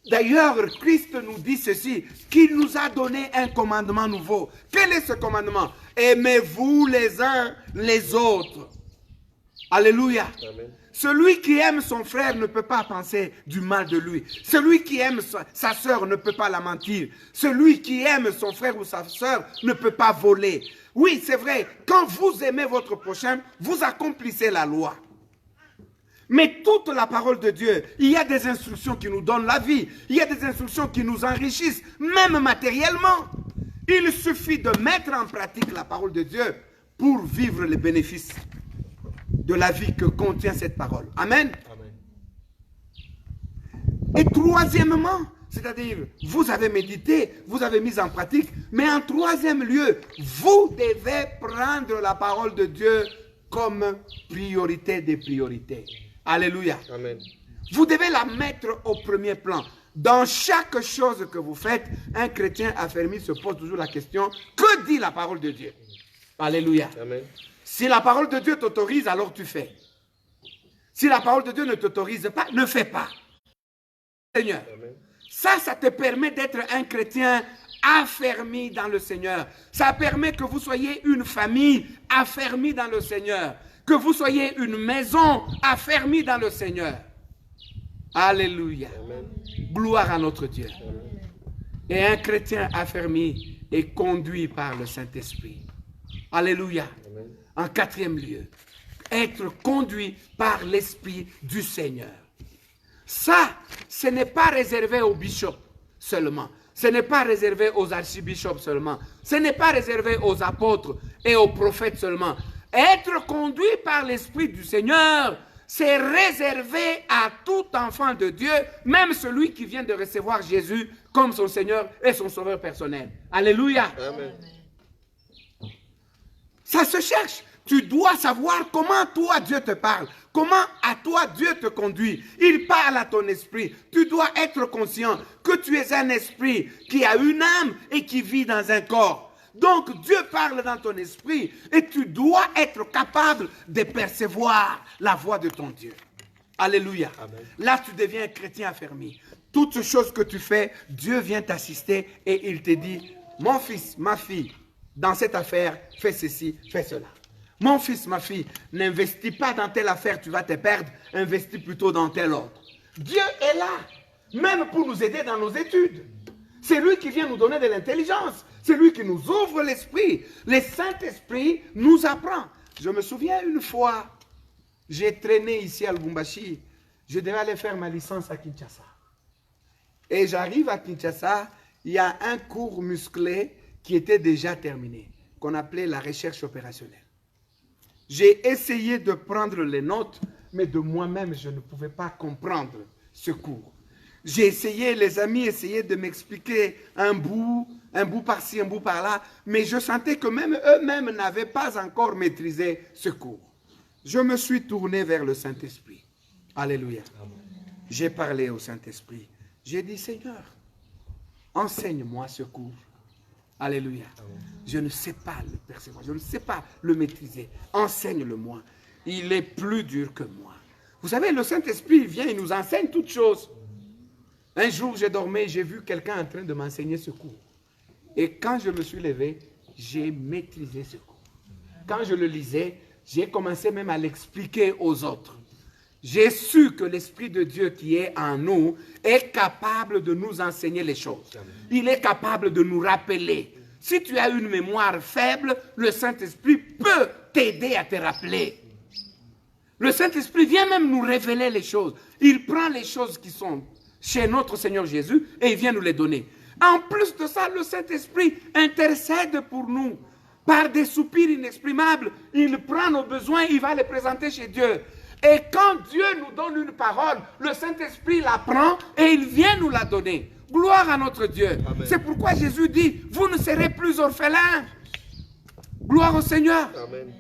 D'ailleurs, Christ nous dit ceci, qu'il nous a donné un commandement nouveau. Quel est ce commandement? Aimez-vous les uns les autres. Alléluia. Amen. Celui qui aime son frère ne peut pas penser du mal de lui. Celui qui aime sa sœur ne peut pas la mentir. Celui qui aime son frère ou sa sœur ne peut pas voler. Oui, c'est vrai, quand vous aimez votre prochain, vous accomplissez la loi. Mais toute la parole de Dieu, il y a des instructions qui nous donnent la vie. Il y a des instructions qui nous enrichissent, même matériellement. Il suffit de mettre en pratique la parole de Dieu pour vivre les bénéfices de la vie que contient cette parole. Amen. Amen. Et troisièmement, c'est-à-dire, vous avez médité, vous avez mis en pratique, mais en troisième lieu, vous devez prendre la parole de Dieu comme priorité des priorités. Alléluia. Amen. Vous devez la mettre au premier plan. Dans chaque chose que vous faites, un chrétien affermi se pose toujours la question, que dit la parole de Dieu? Alléluia. Amen. Si la parole de Dieu t'autorise, alors tu fais. Si la parole de Dieu ne t'autorise pas, ne fais pas. Seigneur. Amen. Ça te permet d'être un chrétien affermi dans le Seigneur. Ça permet que vous soyez une famille affermie dans le Seigneur. Que vous soyez une maison affermie dans le Seigneur. Alléluia. Amen. Gloire à notre Dieu. Amen. Et un chrétien affermi est conduit par le Saint-Esprit. Alléluia. Amen. En quatrième lieu, être conduit par l'Esprit du Seigneur. Ça, ce n'est pas réservé aux bishops seulement. Ce n'est pas réservé aux archibishops seulement. Ce n'est pas réservé aux apôtres et aux prophètes seulement. Être conduit par l'Esprit du Seigneur, c'est réservé à tout enfant de Dieu, même celui qui vient de recevoir Jésus comme son Seigneur et son Sauveur personnel. Alléluia. Amen. Ça se cherche. Tu dois savoir comment toi Dieu te parle. Comment à toi Dieu te conduit. Il parle à ton esprit. Tu dois être conscient que tu es un esprit qui a une âme et qui vit dans un corps. Donc Dieu parle dans ton esprit et tu dois être capable de percevoir la voix de ton Dieu. Alléluia. Amen. Là tu deviens un chrétien affermi. Toutes choses que tu fais, Dieu vient t'assister et il te dit, mon fils, ma fille, dans cette affaire, fais ceci, fais cela. Mon fils, ma fille, n'investis pas dans telle affaire, tu vas te perdre, investis plutôt dans telle autre. Dieu est là, même pour nous aider dans nos études. C'est lui qui vient nous donner de l'intelligence. C'est lui qui nous ouvre l'esprit. Le Saint-Esprit nous apprend. Je me souviens une fois, j'ai traîné ici à Lubumbashi. Je devais aller faire ma licence à Kinshasa. Et j'arrive à Kinshasa, il y a un cours musclé qui était déjà terminé, qu'on appelait la recherche opérationnelle. J'ai essayé de prendre les notes, mais de moi-même, je ne pouvais pas comprendre ce cours. J'ai essayé, les amis essayaient de m'expliquer un bout par-ci, un bout par-là, mais je sentais que même eux-mêmes n'avaient pas encore maîtrisé ce cours. Je me suis tourné vers le Saint-Esprit. Alléluia. J'ai parlé au Saint-Esprit. J'ai dit, Seigneur, enseigne-moi ce cours. Alléluia. Je ne sais pas le percevoir, je ne sais pas le maîtriser. Enseigne-le-moi. Il est plus dur que moi. Vous savez, le Saint-Esprit vient, il nous enseigne toutes choses. Un jour, j'ai dormi, j'ai vu quelqu'un en train de m'enseigner ce cours. Et quand je me suis levé, j'ai maîtrisé ce cours. Quand je le lisais, j'ai commencé même à l'expliquer aux autres. J'ai su que l'Esprit de Dieu qui est en nous est capable de nous enseigner les choses. Il est capable de nous rappeler. Si tu as une mémoire faible, le Saint-Esprit peut t'aider à te rappeler. Le Saint-Esprit vient même nous révéler les choses. Il prend les choses qui sont chez notre Seigneur Jésus et il vient nous les donner. En plus de ça, le Saint-Esprit intercède pour nous. Par des soupirs inexprimables, il prend nos besoins, il va les présenter chez Dieu. Et quand Dieu nous donne une parole, le Saint-Esprit la prend et il vient nous la donner. Gloire à notre Dieu. C'est pourquoi Jésus dit, vous ne serez plus orphelins. Gloire au Seigneur. Amen.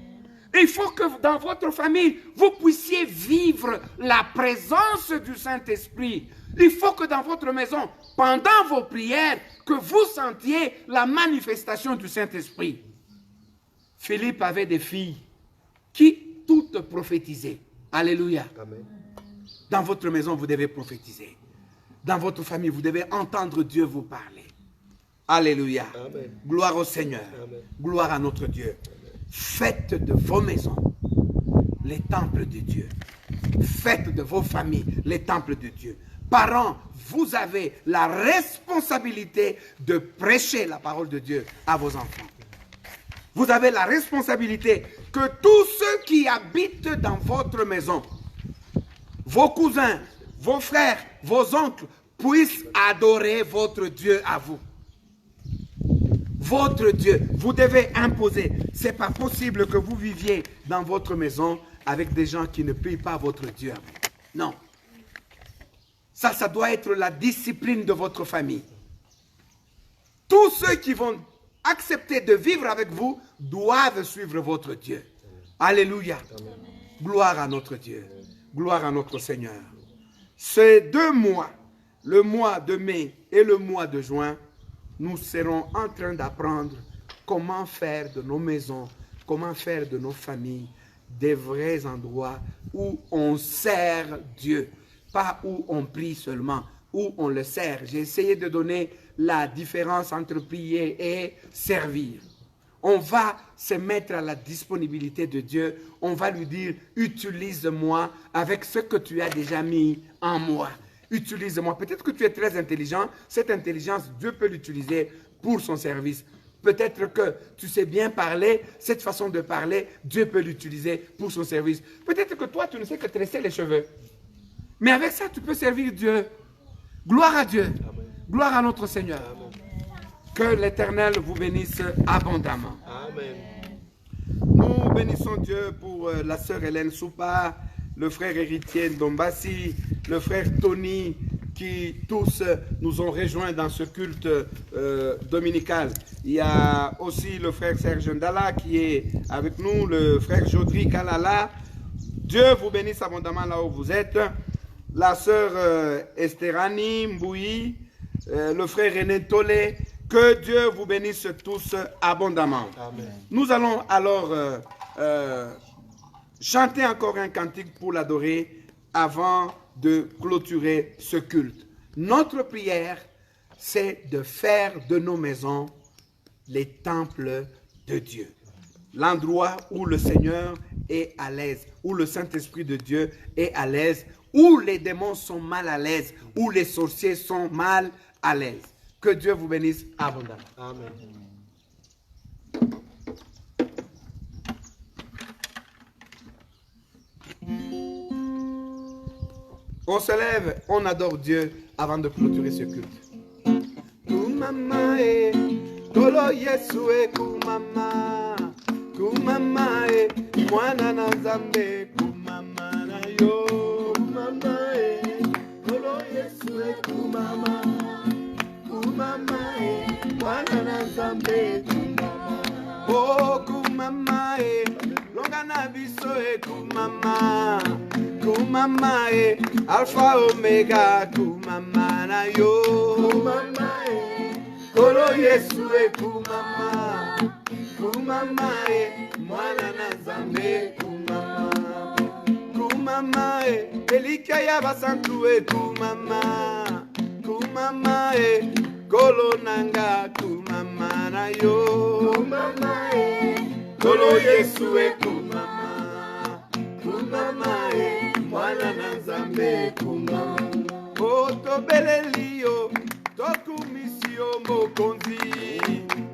Il faut que dans votre famille, vous puissiez vivre la présence du Saint-Esprit. Il faut que dans votre maison, pendant vos prières, que vous sentiez la manifestation du Saint-Esprit. Philippe avait des filles qui toutes prophétisaient. Alléluia. Amen. Dans votre maison, vous devez prophétiser. Dans votre famille, vous devez entendre Dieu vous parler. Alléluia. Amen. Gloire au Seigneur. Amen. Gloire à notre Dieu. Faites de vos maisons les temples de Dieu. Faites de vos familles les temples de Dieu. Parents, vous avez la responsabilité de prêcher la parole de Dieu à vos enfants. Vous avez la responsabilité que tous ceux qui habitent dans votre maison, vos cousins, vos frères, vos oncles, puissent adorer votre Dieu à vous. Votre Dieu, vous devez imposer. Ce n'est pas possible que vous viviez dans votre maison avec des gens qui ne prient pas votre Dieu. Non. Ça doit être la discipline de votre famille. Tous ceux qui vont accepter de vivre avec vous doivent suivre votre Dieu. Alléluia. Gloire à notre Dieu. Gloire à notre Seigneur. Ces 2 mois, le mois de mai et le mois de juin, nous serons en train d'apprendre comment faire de nos maisons, comment faire de nos familles des vrais endroits où on sert Dieu. Pas où on prie seulement, où on le sert. J'ai essayé de donner la différence entre prier et servir. On va se mettre à la disponibilité de Dieu. On va lui dire, utilise-moi avec ce que tu as déjà mis en moi. Utilise-moi. Peut-être que tu es très intelligent. Cette intelligence, Dieu peut l'utiliser pour son service. Peut-être que tu sais bien parler. Cette façon de parler, Dieu peut l'utiliser pour son service. Peut-être que toi, tu ne sais que tresser les cheveux. Mais avec ça, tu peux servir Dieu. Gloire à Dieu. Amen. Gloire à notre Seigneur. Amen. Que l'Éternel vous bénisse abondamment. Amen. Nous bénissons Dieu pour la sœur Hélène Soupa, le frère Héritier Dombassi, le frère Tony, qui tous nous ont rejoints dans ce culte dominical. Il y a aussi le frère Serge Ndala qui est avec nous, le frère Jodri Kalala. Dieu vous bénisse abondamment là où vous êtes. La sœur Esterani Mbouyi, le frère René Tolé, que Dieu vous bénisse tous abondamment. Amen. Nous allons alors chanter encore un cantique pour l'adorer avant de clôturer ce culte. Notre prière, c'est de faire de nos maisons les temples de Dieu. L'endroit où le Seigneur est à l'aise, où le Saint-Esprit de Dieu est à l'aise, où les démons sont mal à l'aise, où les sorciers sont mal à l'aise. Que Dieu vous bénisse abondamment. Amen. On se lève, on adore Dieu avant de clôturer ce culte. Kumama e, kolo Yesu e kumama, kumama e, mwana na Nzambe, kumama na yo. Kumama e, kolo Yesu e kumama, kumama e, mwana na Nzambe, kumama. Oh kumama e, longa na biso e kumama. Kumama e, Alpha Omega, kumama na yo. Kumama e, kolo Yesu e kumama. Kumama e, mwana na Nzambe, kumama. Kumama e, elika ya basantu e kumama. Kumama e, kolo nanga, kumama na yo. Kumama e, kolo Yesu e kumama. Kumama e, mwana na Nzambe kumama. Otobelelio, tokumisio mokonzi.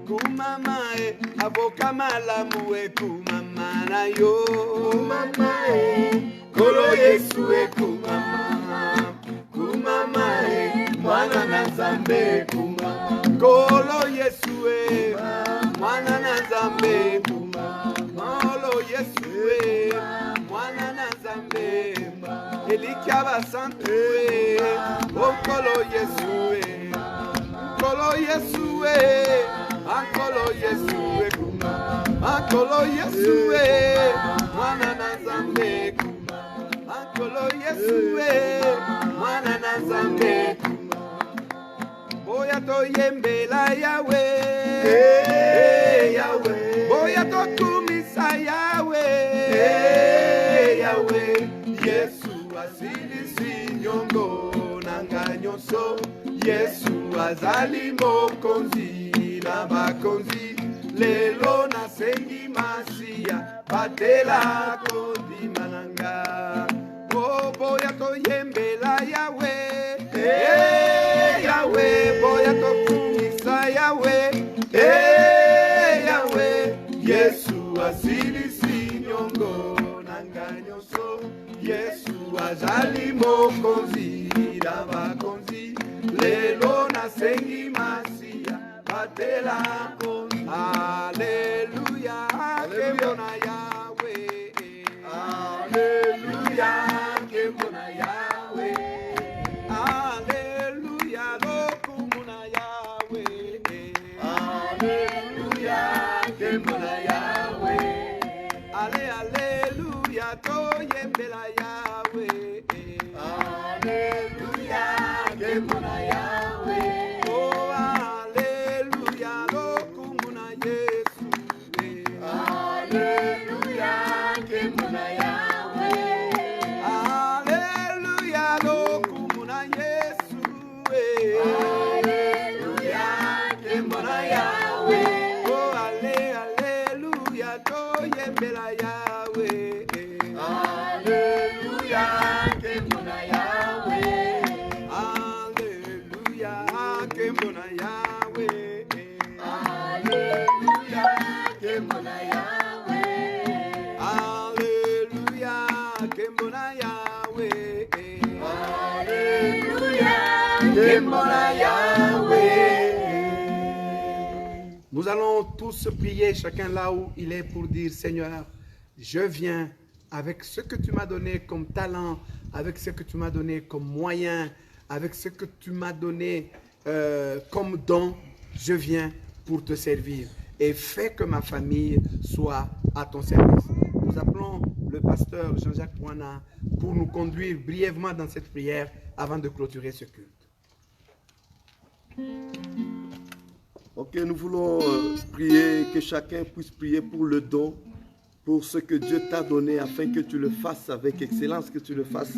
Kumama e, avoka malamu e kumama na yo. Kumama e, kolo Yesu e kumama. Kumama e, mwana na Nzambe kumama. Kolo Yesu e, mwana na Nzambe kumama. Kolo Yesu e, mwana na Nzambe, elikiaba santuwe, okolo Yesue, kolo Yesue, akolo Yesue kuma, akolo Yesue, mwana na Nzambe kuma, akolo Yesue, mwana na Nzambe kuma. Boya to yembela Yahweh, Yahweh, boya to tumisa Yahweh, Yahweh, Yesu asilisi nyongo nanga nyonso, Yesu azali mokonzi na bakonzi, lelo nasengi masiya batela kondima nanga. Oh boya to yembela Yahweh, Yahweh, boya to tumisa Yahweh, Yahweh, Yesu asilisi nyongo nanga nyonso, Yesu azali mokonzi na bakonzi, lelo nasengi masiya batela konzi. Alleluia, kemona Yahweh, Alleluia, kemona Yahweh, Alleluia, lokumuna Yahweh, Alleluia, kemona Yahweh, ale ale. Yahweh. Alléluia, Kemona Yahweh. Oh, Alléluia, Lokumuna Yesu. Alléluia, Kemona Yahweh. Alléluia, Lokumuna Yesu. Alléluia, Kemona Yahweh. Oh, Alléluia, Toyembela Yahweh. Alléluia, Kemona Yahweh. Alléluia, Kemona Yahweh. Alléluia, Kemona Yahweh. Alléluia, Kemona Yahweh. Alléluia, Kemona Yahweh. Nous allons tous prier, chacun là où il est, pour dire: Seigneur, je viens avec ce que tu m'as donné comme talent, avec ce que tu m'as donné comme moyen, avec ce que tu m'as donné comme don. Je viens pour te servir et fais que ma famille soit à ton service. Nous appelons le pasteur Jean-Jacques Bouana pour nous conduire brièvement dans cette prière avant de clôturer ce culte. Ok, nous voulons prier, que chacun puisse prier pour le don, pour ce que Dieu t'a donné, afin que tu le fasses avec excellence, que tu le fasses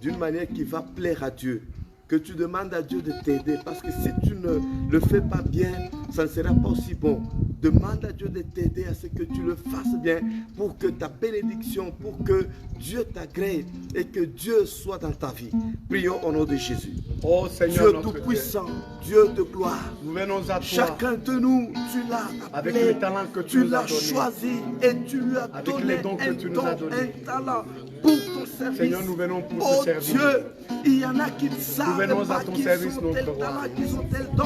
d'une manière qui va plaire à Dieu. Que tu demandes à Dieu de t'aider, parce que si tu ne le fais pas bien, ça ne sera pas aussi bon. Demande à Dieu de t'aider à ce que tu le fasses bien, pour que ta bénédiction, pour que Dieu t'agrée et que Dieu soit dans ta vie. Prions au nom de Jésus. Oh Seigneur, Dieu notre tout-puissant, Dieu de gloire, nous venons à toi chacun de nous, tu l'as avec appelé, les talents que tu tu nous as l'as donnés. choisi et tu lui as Avec donné les dons que un tu nous don, as donnés. un talent pour ton service. Seigneur, nous venons pour Oh te servir. Dieu, il y en a qui ne savent venons pas à ton qu'ils service, ont notre tel roi. talent, qu'ils ont tel don.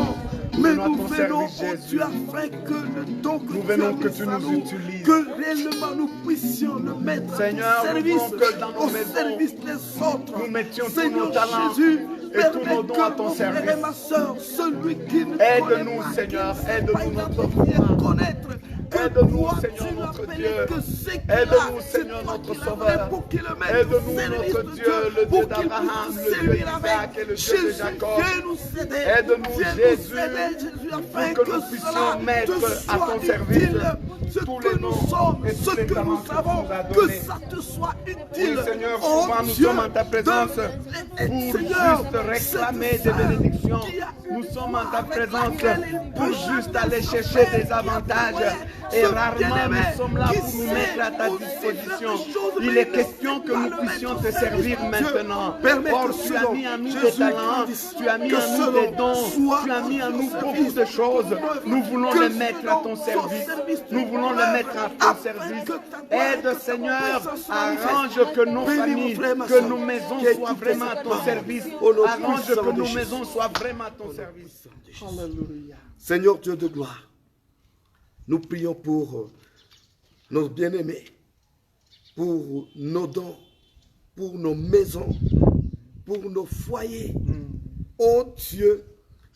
Nous Mais venons à nous ton venons, service, oh Jésus. Dieu, afin que le don que Nous tu venons as que mis tu à nous nous, utilises. que réellement nous puissions le mettre Seigneur, à ton nous service, voulons que dans nos au maisons, service des autres. nous mettions tous Seigneur nos talents Jésus, et tous permets nos dons que à ton mon frère service. et ma soeur, celui qui ne Aide-nous, connaît pas, Seigneur, qui ne sait aide-nous, pas notre identifier, roi. connaître, que Aide-nous, toi, Seigneur, tu notre l'appelais, Dieu. que c'est qu'il Aide-nous, a, c'est Seigneur, toi notre qui l'as Sauveur. donné pour qu'il le mette Aide-nous, au service notre de Dieu, le pour Dieu qu'il d'Abraham, puisse le Dieu servir d'Isaac avec. et le Dieu de Jésus, Jacob. viens nous aider. Aide-nous, Viens Jésus, nous aider, Jésus, afin pour que nous cela puissions mettre te à soit ton service utile. Ce tous que les nous dons sommes, et tous ce les que talents nous que tu avons, nous as que donnés. ça te soit Oui, utile. Seigneur, Oh souvent nous Dieu, sommes en ta présence pour Seigneur, juste réclamer cette des sœur bénédictions. qui a Nous sommes en ta avec présence laquelle il pour peut juste chanter aller sa chercher fête, des qui a avantages. fait Et ce rarement bien-aimé nous sommes là qui pour nous sait mettre à ta aussi faire des disposition. choses, Il mais est il ne question sait que pas nous le puissions mettre te au service servir de Dieu. maintenant. Permets Or, que tu as selon mis en nous Jésus des talents, Christ, tu as mis que en nous selon des dons, soit tu as mis en ton nous service, beaucoup de choses. ton œuvre, Nous voulons que les mettre à ton selon service. service, Nous voulons ton les œuvre, mettre à ton afin service. que ta gloire, Aide, que ta Seigneur, puissance se arrange manifeste. que nos Bénis mon familles, frère, ma que soeur, nos maisons qui écoute soient vraiment à cette ton parole. service. Au nom Arrange puissant que de nos Jésus. maisons soient vraiment à ton service. Alléluia. Seigneur Dieu de gloire, nous prions pour nos bien-aimés, pour nos dons, pour nos maisons, pour nos foyers. Oh Dieu,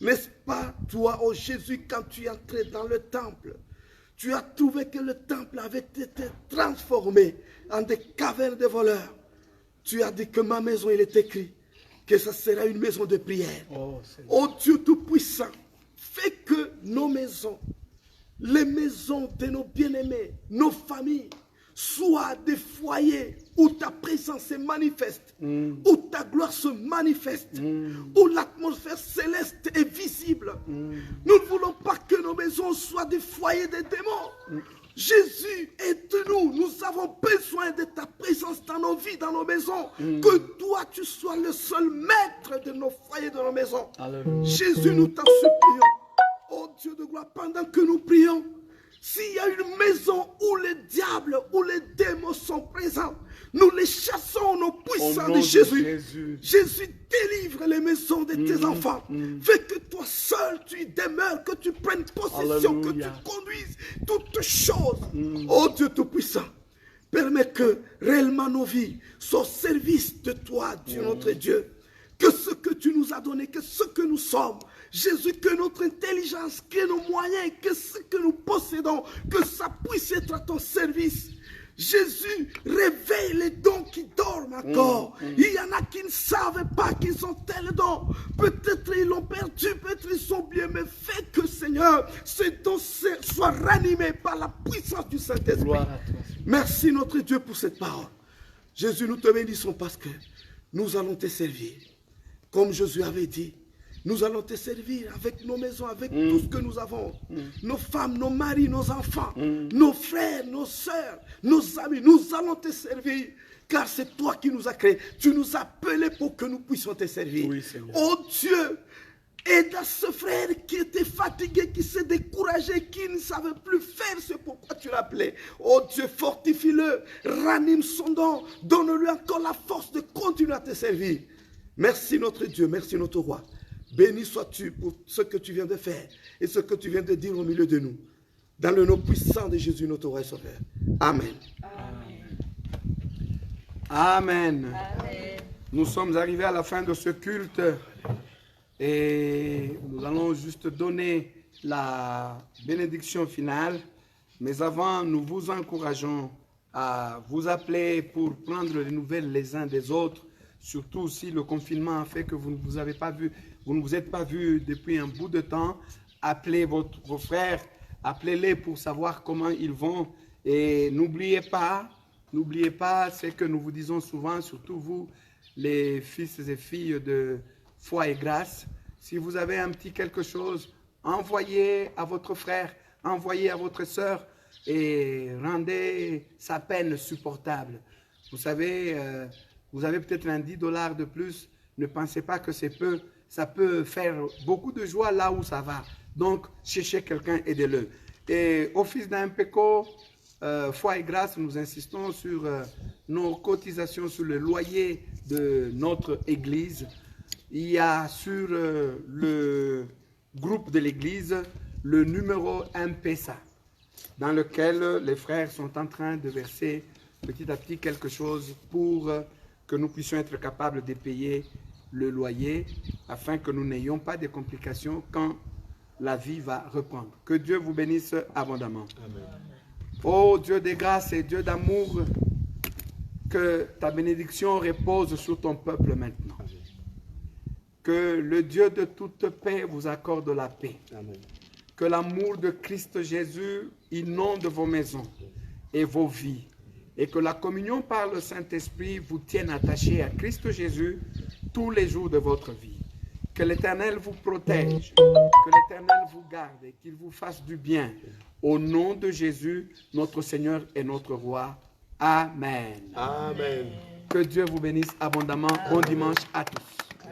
n'est-ce pas toi, oh Jésus, quand tu es entré dans le temple, tu as trouvé que le temple avait été transformé en des cavernes de voleurs. Tu as dit que ma maison, il est écrit que ça sera une maison de prière. Oh Dieu Tout-Puissant, fais que nos maisons, les maisons de nos bien-aimés, nos familles, soient des foyers où ta présence se manifeste, où ta gloire se manifeste, où l'atmosphère céleste est visible. Nous ne voulons pas que nos maisons soient des foyers des démons. Jésus, aide-nous. Nous avons besoin de ta présence dans nos vies, dans nos maisons. Que toi, tu sois le seul maître de nos foyers, de nos maisons. Alléluia. Jésus, nous t'en supplions. Oh Dieu de gloire, pendant que nous prions, s'il y a une maison où les diables, où les démons sont présents, nous les chassons au nom puissant de Jésus. Jésus, délivre les maisons de tes enfants. Fais que toi seul tu y demeures, que tu prennes possession, que tu conduises toutes choses. Oh Dieu Tout-Puissant, permets que réellement nos vies soient au service de toi, Dieu notre Dieu. Que ce que tu nous as donné, que ce que nous sommes, Jésus, que notre intelligence, que nos moyens, que ce que nous possédons, que ça puisse être à ton service. Jésus, réveille les dons qui dorment encore. Il y en a qui ne savent pas qu'ils ont tels dons. Peut-être ils l'ont perdu, peut-être ils sont bien, mais fais que, Seigneur, ces dons soient ranimés par la puissance du Saint-Esprit. Merci notre Dieu pour cette parole. Jésus, nous te bénissons parce que nous allons te servir. Comme Jésus avait dit, nous allons te servir avec nos maisons, avec tout ce que nous avons. Nos femmes, nos maris, nos enfants, nos frères, nos sœurs, nos amis. Nous allons te servir. Car c'est toi qui nous as créés. Tu nous as appelés pour que nous puissions te servir. Oui, oh Dieu, aide à ce frère qui était fatigué, qui s'est découragé, qui ne savait plus faire ce pourquoi tu l'as appelé. Oh Dieu, fortifie-le, ranime son don, donne-lui encore la force de continuer à te servir. Merci notre Dieu, merci notre roi. Béni sois-tu pour ce que tu viens de faire et ce que tu viens de dire au milieu de nous. Dans le nom puissant de Jésus, notre roi et sauveur. Amen. Amen. Amen. Nous sommes arrivés à la fin de ce culte et nous allons juste donner la bénédiction finale. Mais avant, nous vous encourageons à vous appeler pour prendre les nouvelles les uns des autres. Surtout si le confinement a fait que vous ne vous êtes pas vus depuis un bout de temps. Appelez vos frères, appelez-les pour savoir comment ils vont. Et n'oubliez pas, c'est que nous vous disons souvent, surtout vous, les fils et filles de foi et grâce, si vous avez un petit quelque chose, envoyez à votre frère, envoyez à votre sœur et rendez sa peine supportable. Vous savez, vous avez peut-être un $10 de plus, ne pensez pas que c'est peu, ça peut faire beaucoup de joie là où ça va. Donc, cherchez quelqu'un, aidez-le. Et au fils d'un PECO, foi et grâce, nous insistons sur nos cotisations sur le loyer de notre église. Il y a sur le groupe de l'église le numéro M-Pesa, dans lequel les frères sont en train de verser petit à petit quelque chose pour que nous puissions être capables de payer le loyer afin que nous n'ayons pas de complications quand la vie va reprendre. Que Dieu vous bénisse abondamment. Amen. Oh Dieu de grâce et Dieu d'amour, que ta bénédiction repose sur ton peuple maintenant. Amen. Que le Dieu de toute paix vous accorde la paix. Amen. Que l'amour de Christ Jésus inonde vos maisons et vos vies. Et que la communion par le Saint-Esprit vous tienne attachés à Christ Jésus tous les jours de votre vie. Que l'Éternel vous protège, que l'Éternel vous garde et qu'il vous fasse du bien. Au nom de Jésus, notre Seigneur et notre Roi. Amen. Amen. Que Dieu vous bénisse abondamment. Bon dimanche à tous.